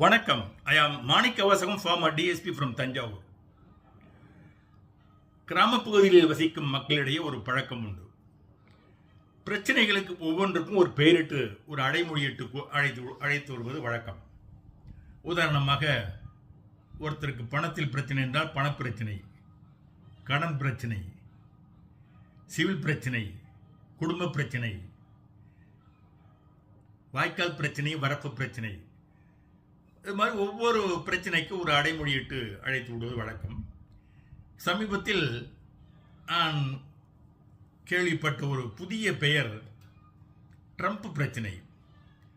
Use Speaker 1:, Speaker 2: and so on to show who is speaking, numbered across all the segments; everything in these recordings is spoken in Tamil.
Speaker 1: வணக்கம். I am Manikkavasagam, former DSP from Thanjavur. கிராமப்பகுதிகளில் வசிக்கும் மக்களிடையே ஒரு பழக்கம் உண்டு. பிரச்சனைகளுக்கு ஒவ்வொன்றுக்கும் ஒரு பெயரிட்டு, ஒரு அடைமொழியிட்டு அழைத்து வருவது வழக்கம். உதாரணமாக, ஒருத்தருக்கு பணத்தில் பிரச்சனை என்றால் பணப்பிரச்சனை, கடன் பிரச்சனை, சிவில் பிரச்சனை, குடும்ப பிரச்சனை, வாய்க்கால் பிரச்சனை, வரப்பு பிரச்சனை, இது மாதிரி ஒவ்வொரு பிரச்சனைக்கு ஒரு அடைமொழியிட்டு அழைத்து விடுவது வழக்கம். சமீபத்தில் நான் கேள்விப்பட்ட ஒரு புதிய பெயர் ட்ரம்ப் பிரச்சனை.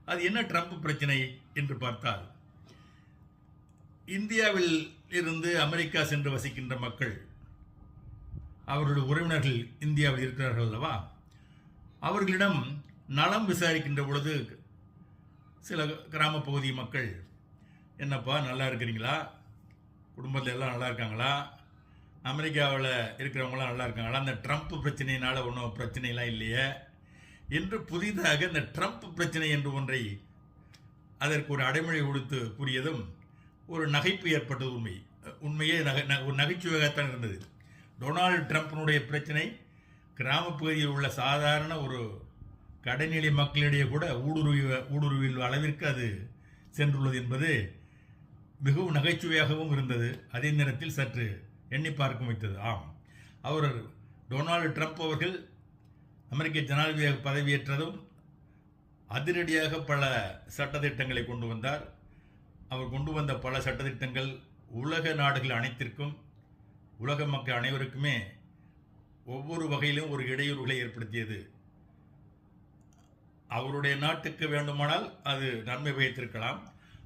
Speaker 1: அது என்ன ட்ரம்ப் பிரச்சனை என்று பார்த்தால், இந்தியாவில் இருந்து அமெரிக்கா சென்று வசிக்கின்ற மக்கள், அவர்களுடைய உறவினர்கள் இந்தியாவில் இருக்கிறார்கள் அல்லவா, அவர்களிடம் நலம் விசாரிக்கின்ற பொழுது சில கிராம பகுதி மக்கள், என்னப்பா நல்லா இருக்கிறீங்களா, குடும்பத்தில் எல்லாம் நல்லா இருக்காங்களா, அமெரிக்காவில் இருக்கிறவங்களாம் நல்லா இருக்காங்களா, அந்த ட்ரம்ப் பிரச்சனையினால் ஒன்றும் பிரச்சனைலாம் இல்லையே என்று புதிதாக இந்த ட்ரம்ப் பிரச்சனை என்று ஒன்றை அதற்கு ஒரு அடைமொழி கொடுத்து கூறியதும் ஒரு நகைப்பு ஏற்பட்டது. உண்மையே ஒரு நகைச்சுவையாகத்தான் இருந்தது. டொனால்டு ட்ரம்ப்பினுடைய பிரச்சனை கிராமப்பகுதியில் உள்ள சாதாரண ஒரு கடைநிலை மக்களிடையே கூட ஊடுருவில் அளவிற்கு அது சென்றுள்ளது என்பது மிகவும் நகைச்சுவையாகவும் இருந்தது. அதே நேரத்தில் சற்று எண்ணி பார்க்க வைத்தது. ஆம், அவர் டொனால்டு ட்ரம்ப் அவர்கள் அமெரிக்க ஜனாதிபதியாக பதவியேற்றதும் அதிரடியாக பல சட்டத்திட்டங்களை கொண்டு வந்தார். அவர் கொண்டு வந்த பல சட்டத்திட்டங்கள் உலக நாடுகள் அனைத்திற்கும், உலக மக்கள் அனைவருக்குமே ஒவ்வொரு வகையிலும் ஒரு இடையூறுகளை ஏற்படுத்தியது. அவருடைய நாட்டுக்கு வேண்டுமானால் அது நன்மை பயத்திருக்கலாம்,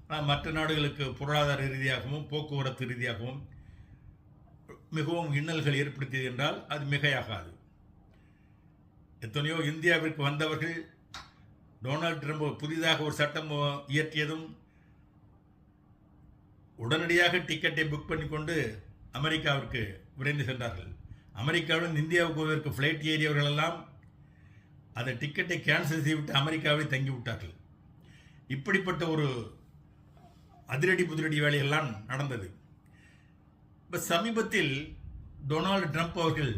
Speaker 1: ஆனால் மற்ற நாடுகளுக்கு பொருளாதார ரீதியாகவும் போக்குவரத்து ரீதியாகவும் மிகவும் இன்னல்கள் ஏற்படுத்தியது என்றால் அது மிகையாகாது. எத்தனையோ இந்தியாவிற்கு வந்தவர்கள் டொனால்டு ட்ரம்ப் புதிதாக ஒரு சட்டம் இயற்றியதும் உடனடியாக டிக்கெட்டை புக் பண்ணி கொண்டு அமெரிக்காவிற்கு விரைந்து சென்றார்கள். அமெரிக்காவில் இந்தியாவுக்கு வருவதற்கு ஃப்ளைட் ஏறியவர்கள் எல்லாம் அந்த டிக்கெட்டை கேன்சல் செய்துவிட்டு அமெரிக்காவில் தங்கிவிட்டார்கள். இப்படிப்பட்ட ஒரு அதிரடி புதிரடி வேலையெல்லாம் நடந்தது. இப்போ சமீபத்தில் டொனால்டு ட்ரம்ப் அவர்கள்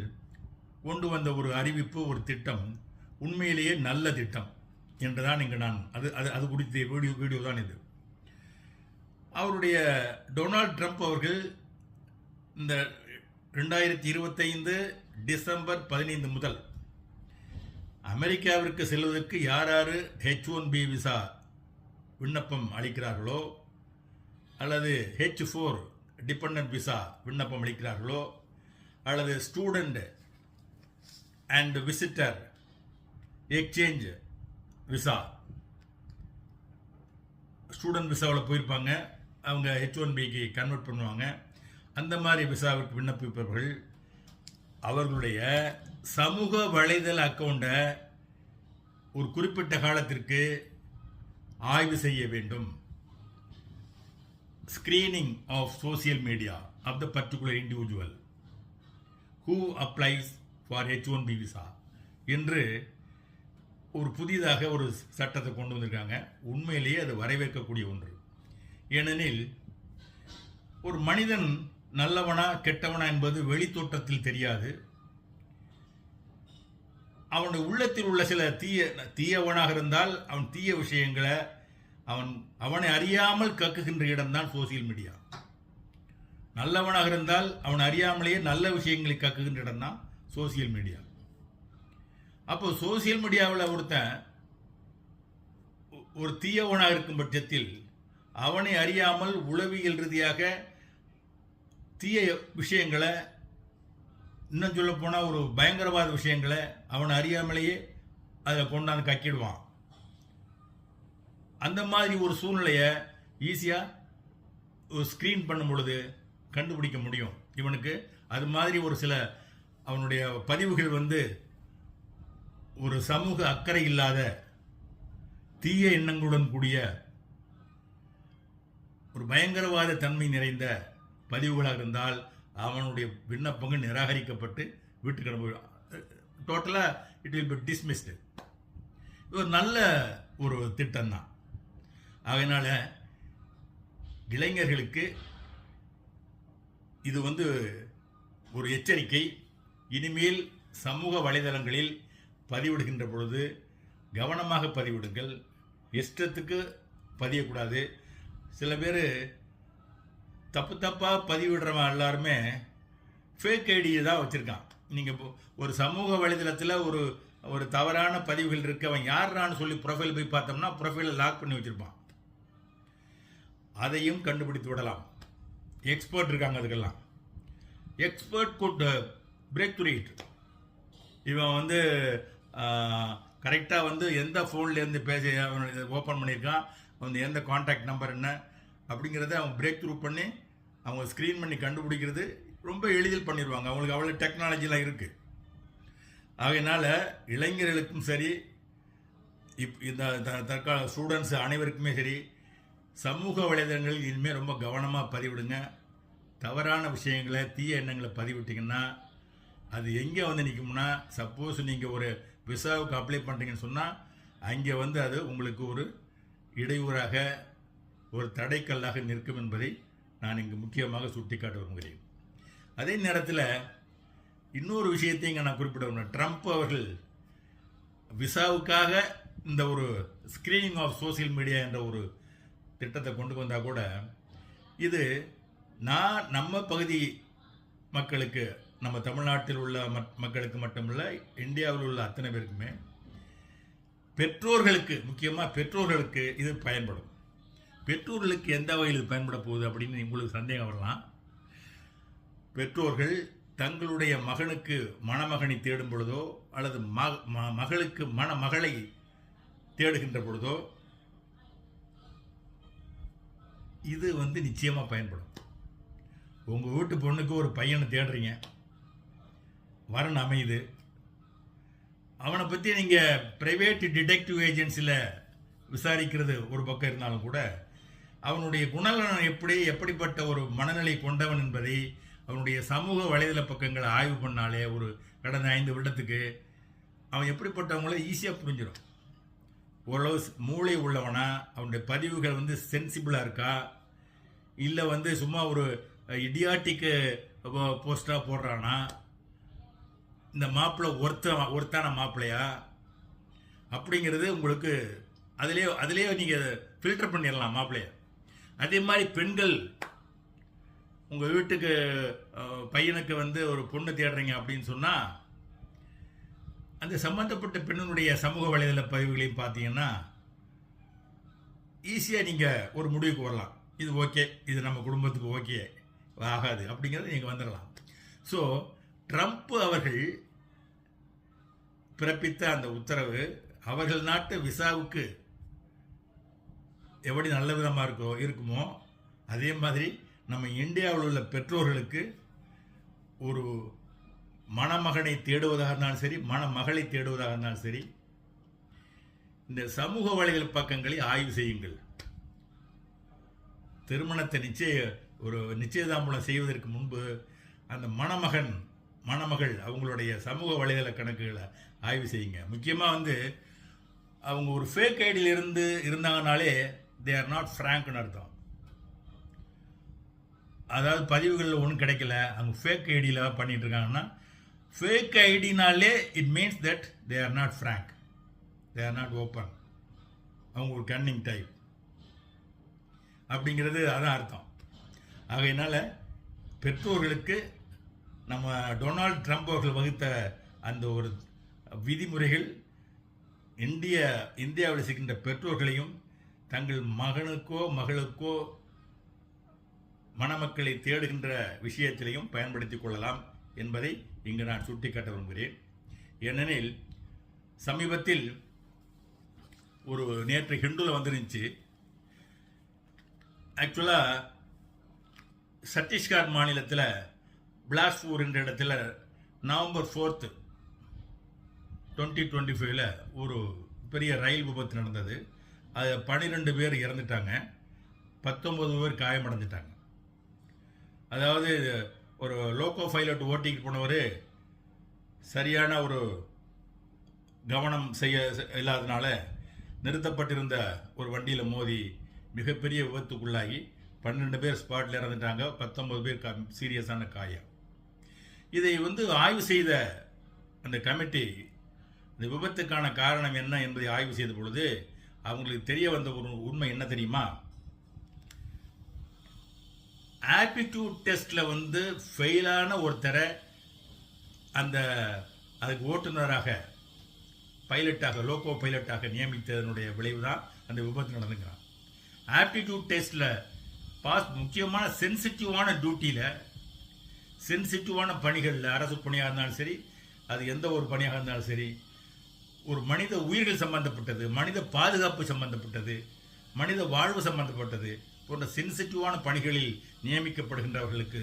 Speaker 1: கொண்டு வந்த ஒரு அறிவிப்பு, ஒரு திட்டம் உண்மையிலேயே நல்ல திட்டம் என்றுதான் இங்கு நான் அது குறித்த வீடியோ தான் இது. அவருடைய டொனால்டு ட்ரம்ப் அவர்கள் இந்த 2025 டிசம்பர் 15 முதல் அமெரிக்காவிற்கு செல்வதற்கு யார் H1B விசா விண்ணப்பம் அளிக்கிறார்களோ அல்லது H4 டிபெண்டன்ட் விசா விண்ணப்பம் அளிக்கிறார்களோ அல்லது student and visitor exchange visa, student விசாவில் போயிருப்பாங்க, அவங்க H1Bக்கு கன்வெர்ட் பண்ணுவாங்க. அந்த மாதிரி விசாவிற்கு விண்ணப்பிப்பவர்கள் அவர்களுடைய சமூக வலைதள அக்கௌண்ட்டை ஒரு குறிப்பிட்ட காலத்திற்கு ஆய்வு செய்ய வேண்டும். Screening of social media of the particular individual who applies for H1B visa என்று ஒரு புதிதாக ஒரு சட்டத்தை கொண்டு வந்திருக்காங்க. உண்மையிலேயே அது வரவேற்கக்கூடிய ஒன்று. ஏனெனில் ஒரு மனிதன் நல்லவனா கெட்டவனா என்பது வெளித்தோற்றத்தில் தெரியாது. அவனுடைய உள்ளத்தில் உள்ள சில தீயவனாக இருந்தால் அவன் தீய விஷயங்களை அவனை அறியாமல் கக்குகின்ற இடம்தான் சோசியல் மீடியா. நல்லவனாக இருந்தால் அவன் அறியாமலேயே நல்ல விஷயங்களை கக்குகின்ற இடம் தான் சோசியல் மீடியா. அப்போ சோசியல் மீடியாவில் ஒருத்தன் ஒரு தீயவனாக இருக்கும் பட்சத்தில் அவனை அறியாமல் உளவியல் ரீதியாக தீய விஷயங்களை, இன்னும் சொல்ல போனால் ஒரு பயங்கரவாத விஷயங்களை அவனை அறியாமலேயே அதை கொண்டாந்து கக்கிடுவான். அந்த மாதிரி ஒரு சூழ்நிலையை ஈஸியாக ஒரு ஸ்க்ரீன் பண்ணும் பொழுது கண்டுபிடிக்க முடியும் இவனுக்கு. அது மாதிரி ஒரு சில அவனுடைய பதிவுகள் ஒரு சமூக அக்கறை இல்லாத தீய எண்ணங்களுடன் கூடிய ஒரு பயங்கரவாத தன்மை நிறைந்த பதிவுகளாக இருந்தால் அவனுடைய விண்ணப்பங்கள் நிராகரிக்கப்பட்டு வீட்டுக்கு அனுப்ப டோட்டலாக இட் வில் பி டிஸ்மிஸ்டு. இது ஒரு நல்ல ஒரு திட்டம் தான். அதனால் இளைஞர்களுக்கு இது ஒரு எச்சரிக்கை. இனிமேல் சமூக வலைதளங்களில் பதிவிடுகின்ற பொழுது கவனமாக பதிவிடுங்கள். இஷ்டத்துக்கு பதியக்கூடாது. சில பேர் தப்பாக பதிவிடுறவன் எல்லாருமே ஃபேக் ஐடியை தான் வச்சுருக்கான். நீங்கள் ஒரு சமூக வலைதளத்தில் ஒரு தவறான பதிவுகள் இருக்கு, அவன் யாரான்னு சொல்லி ப்ரொஃபைல் போய் பார்த்தோம்னா ப்ரொஃபைலை லாக் பண்ணி வச்சுருப்பான். அதையும் கண்டுபிடித்து விடலாம். எக்ஸ்பர்ட் இருக்காங்க அதுக்கெல்லாம். Expert good break through it. இவன் கரெக்டாக எந்த ஃபோன்லேருந்து ஓப்பன் பண்ணியிருக்கான், எந்த கான்டாக்ட் நம்பர் என்ன அப்படிங்கிறத அவன் பிரேக் த்ரூ பண்ணி அவங்க ஸ்க்ரீன் பண்ணி கண்டுபிடிக்கிறது ரொம்ப எளிதில் பண்ணிடுவாங்க. அவங்களுக்கு அவ்வளோ டெக்னாலஜிலாம் இருக்குது. ஆகையினால் இளைஞர்களுக்கும் சரி, இந்த தற்கால ஸ்டூடெண்ட்ஸ் அனைவருக்குமே சரி, சமூக வலைதளங்களில் இனிமேல் ரொம்ப கவனமாக பதிவிடுங்க. தவறான விஷயங்களை, தீய எண்ணங்களை பதிவிட்டிங்கன்னா அது எங்கே நிற்கும்னா, சப்போஸ் நீங்கள் ஒரு விசாவுக்கு அப்ளை பண்ணுறீங்கன்னு சொன்னால் அங்கே அது உங்களுக்கு ஒரு இடையூறாக, ஒரு தடைக்கல்லாக நிற்கும் என்பதை நான் இங்கு முக்கியமாக சுட்டிக்காட்ட விரும்புகிறேன். அதே நேரத்தில் இன்னொரு விஷயத்தையும் இங்கே நான் குறிப்பிட விரும்புகிறேன். ட்ரம்ப் அவர்கள் விசாவுக்காக இந்த ஒரு ஸ்க்ரீனிங் ஆஃப் சோசியல் மீடியா என்ற ஒரு திட்டத்தை கொண்டு வந்தால் கூட, இது நம்ம பகுதி மக்களுக்கு, நம்ம தமிழ்நாட்டில் உள்ள மக்களுக்கு மட்டுமல்ல, இந்தியாவில் உள்ள அத்தனை பேருக்குமே, பெற்றோர்களுக்கு, முக்கியமாக பெற்றோர்களுக்கு இது பயன்படும். பெற்றோர்களுக்கு எந்த வகையில் இது பயன்பட போகுது அப்படின்னு உங்களுக்கு சந்தேகம் வரலாம். பெற்றோர்கள் தங்களுடைய மகனுக்கு மணமகனை தேடும் பொழுதோ அல்லது மகளுக்கு மணமகளை தேடுகின்ற பொழுதோ இது நிச்சயமாக பயன்படும். உங்கள் வீட்டு பொண்ணுக்கு ஒரு பையனை தேடுறீங்க, வரன் அமையுது. அவனை பற்றி நீங்கள் ப்ரைவேட் டிடெக்டிவ் ஏஜென்சியில் விசாரிக்கிறது ஒரு பக்கம் இருந்தாலும் கூட, அவனுடைய குணநலன் எப்படிப்பட்ட ஒரு மனநிலை கொண்டவன் என்பதை அவனுடைய சமூக வலைதள பக்கங்களை ஆய்வு பண்ணாலே ஒரு கடந்த 5 வருடத்துக்கு அவன் எப்படிப்பட்டவங்கள ஈஸியாக புரிஞ்சிடும். ஓரளவு மூளை உள்ளவனா, அவனுடைய பதிவுகள் சென்சிபிளாக இருக்கா, இல்லை சும்மா ஒரு இடியாட்டிக்கு போஸ்டாக போடுறானா, இந்த மாப்பிள்ளை ஒருத்தான மாப்பிள்ளையா அப்படிங்கிறது உங்களுக்கு அதிலே நீங்கள் ஃபில்டர் பண்ணிடலாம் மாப்பிள்ளைய. அதே மாதிரி பெண்கள் உங்கள் வீட்டுக்கு பையனுக்கு ஒரு பொண்ணு தேடுறீங்க அப்படின்னு சொன்னால், அந்த சம்பந்தப்பட்ட பெண்ணினுடைய சமூக வலைதள பதிவுகளையும் பார்த்தீங்கன்னா ஈஸியாக நீங்கள் ஒரு முடிவுக்கு வரலாம். இது ஓகே, இது நம்ம குடும்பத்துக்கு ஓகே ஆகாது அப்படிங்கிறத நீங்கள் வந்துடலாம். ஸோ ட்ரம்ப் அவர்கள் பிறப்பித்த அந்த உத்தரவு அவர்கள் நாட்டு விசாவுக்கு எப்படி நல்ல விதமாக இருக்குமோ, அதே மாதிரி நம்ம இந்தியாவில் உள்ள பெற்றோர்களுக்கு ஒரு மணமகனை தேடுவதாக இருந்தாலும் சரி, மணமகளை தேடுவதாக இருந்தாலும் சரி, இந்த சமூக வலைதள பக்கங்களை ஆய்வு செய்யுங்கள். திருமணத்தை நிச்சயதாம்பூலம் செய்வதற்கு முன்பு அந்த மணமகள் அவங்களுடைய சமூக வலைதள கணக்குகளை ஆய்வு செய்யுங்க. முக்கியமாக அவங்க ஒரு ஃபேக் ஐடியில் இருந்தாங்கனாலே தே ஆர் நாட் ஃப்ராங்க்னு அர்த்தம். அதாவது பதிவுகளில் ஒன்றும் கிடைக்கல, அவங்க ஃபேக் ஐடியில் பண்ணிட்டு இருக்காங்கன்னா, ஃபேக் ஐடினாலே it means that they are not frank, they are not open, அவங்க ஒரு கன்னிங் டைப் அப்படிங்கிறது அதான் அர்த்தம். ஆகையினால பெற்றோர்களுக்கு நம்ம டொனால்ட் ட்ரம்ப் அவர்கள் வகுத்த அந்த ஒரு விதிமுறைகள் இந்தியாவில் இருக்கின்ற பெற்றோர்களையும் தங்கள் மகனுக்கோ மகளுக்கோ மணமக்களை தேடுகின்ற விஷயத்திலையும் பயன்படுத்திக் கொள்ளலாம் என்பதை இங்கு நான் சுட்டிக்காட்ட விரும்புகிறேன். ஏனெனில் சமீபத்தில் நேற்று ஹிந்துவில் வந்துருந்துச்சு. ஆக்சுவலாக சத்தீஸ்கர் மாநிலத்தில் பிலாஸ்பூர் என்ற இடத்துல நவம்பர் 4, 2025 ஒரு பெரிய ரயில் விபத்து நடந்தது. அது 12 பேர் இறந்துட்டாங்க, 19 பேர் காயமடைஞ்சிட்டாங்க. அதாவது ஒரு லோக்கோ பைலட் ஓட்டிக்கிட்டு போனவர் சரியான ஒரு கவனம் இல்லாதனால நிறுத்தப்பட்டிருந்த ஒரு வண்டியில் மோதி மிகப்பெரிய விபத்துக்குள்ளாகி 12 பேர் ஸ்பாட்டில் இறந்துட்டாங்க, 19 பேர் சீரியஸான காயம். இதை ஆய்வு செய்த அந்த கமிட்டி இந்த விபத்துக்கான காரணம் என்ன என்பதை ஆய்வு செய்த பொழுது அவங்களுக்கு தெரிய வந்த ஒரு உண்மை என்ன தெரியுமா? ஆப்டிடியூட் டெஸ்ட்டில் ஃபெயிலான ஒருத்தரை அதுக்கு ஓட்டுநராக பைலட்டாக லோகோ பைலட்டாக நியமித்ததனுடைய விளைவு தான் அந்த விபத்து நடந்துக்கிறான். ஆப்டிடியூட் டெஸ்ட்டில் முக்கியமான சென்சிட்டிவான டியூட்டியில், சென்சிட்டிவான பணிகளில், அரசு பணியாக இருந்தாலும் சரி, அது எந்த ஒரு பணியாக இருந்தாலும் சரி, ஒரு மனித உயிர்கள் சம்பந்தப்பட்டது, மனித பாதுகாப்பு சம்பந்தப்பட்டது, மனித வாழ்வு சம்பந்தப்பட்டது போன்ற சென்சிட்டிவான பணிகளில் நியமிக்கப்படுகின்றவர்களுக்கு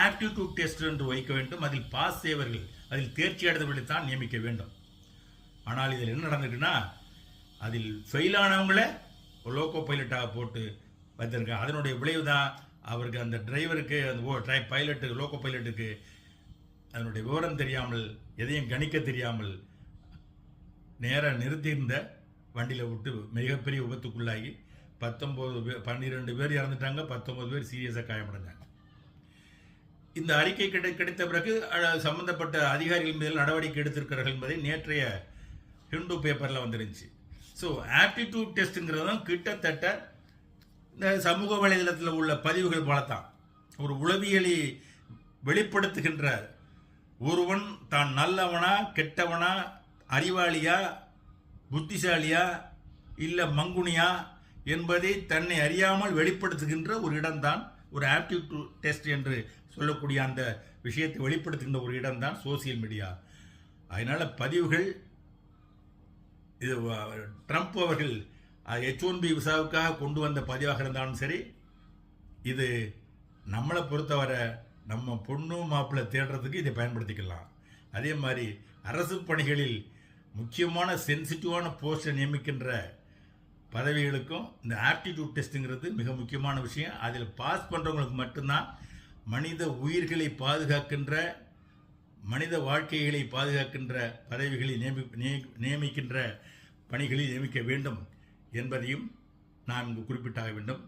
Speaker 1: ஆப்டிடியூட் டெஸ்ட் என்று வைக்க வேண்டும். அதில் பாஸ் செய்வர்கள், அதில் தேர்ச்சி அடைந்தவர்களை தான் நியமிக்க வேண்டும். ஆனால் இதில் என்ன நடந்திருக்குன்னா, அதில் ஃபெயிலானவங்கள லோகோ பைலட்டாக போட்டு வைத்திருக்காங்க. அதனுடைய விளைவு தான் அவருக்கு, அந்த டிரைவருக்கு, அந்த பைலட்டு, லோகோ பைலட்டுக்கு அதனுடைய விவரம் தெரியாமல், எதையும் கணிக்க தெரியாமல் நேராக நிறுத்தியிருந்த வண்டியில் விட்டு மிகப்பெரிய விபத்துக்குள்ளாகி 12 பேர் இறந்துட்டாங்க, 19 பேர் சீரியஸாக காயமடைஞ்சாங்க. இந்த அறிக்கை கிடைத்த பிறகு சம்பந்தப்பட்ட அதிகாரிகள் மீது நடவடிக்கை எடுத்திருக்கிறார்கள் என்பதை நேற்றைய ஹிந்து பேப்பரில் வந்துருந்துச்சு. ஸோ ஆப்டிடியூட் டெஸ்ட்டுங்கிறதும் கிட்டத்தட்ட இந்த சமூக வலைதளத்தில் உள்ள பதிவுகள் போலத்தான். ஒரு உளவியலை வெளிப்படுத்துகின்ற ஒருவன் தான் நல்லவனா கெட்டவனா, அறிவாளியா புத்திசாலியா இல்லை மங்குனியா என்பதை தன்னை அறியாமல் வெளிப்படுத்துகின்ற ஒரு இடம்தான் ஒரு ஆப்டிடியூட் டெஸ்ட் என்று சொல்லக்கூடிய அந்த விஷயத்தை வெளிப்படுத்துகின்ற ஒரு இடம்தான் சோசியல் மீடியா. அதனால் பதிவுகள், இது ட்ரம்ப் அவர்கள் H1B விசாவுக்காக கொண்டு வந்த பதிவாக இருந்தாலும் சரி, இது நம்மளை பொறுத்தவரை நம்ம பொண்ணு மாப்பிள்ளை தேடுறதுக்கு இதை பயன்படுத்திக்கலாம். அதே மாதிரி அரசு பணிகளில் முக்கியமான சென்சிட்டிவான போஸ்ட்டை நியமிக்கின்ற பதவிகளுக்கும் இந்த ஆப்டிடியூட் டெஸ்ட்டுங்கிறது மிக முக்கியமான விஷயம். அதில் பாஸ் பண்ணுறவங்களுக்கு மட்டும்தான் மனித உயிர்களை பாதுகாக்கின்ற, மனித வாழ்க்கைகளை பாதுகாக்கின்ற பதவிகளில் நியமிக்கின்ற பணிகளில் நியமிக்க வேண்டும் என்பதையும் நான் குறிப்பிட்டாக வேண்டும்.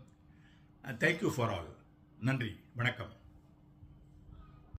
Speaker 1: Thank you for all. நன்றி, வணக்கம்.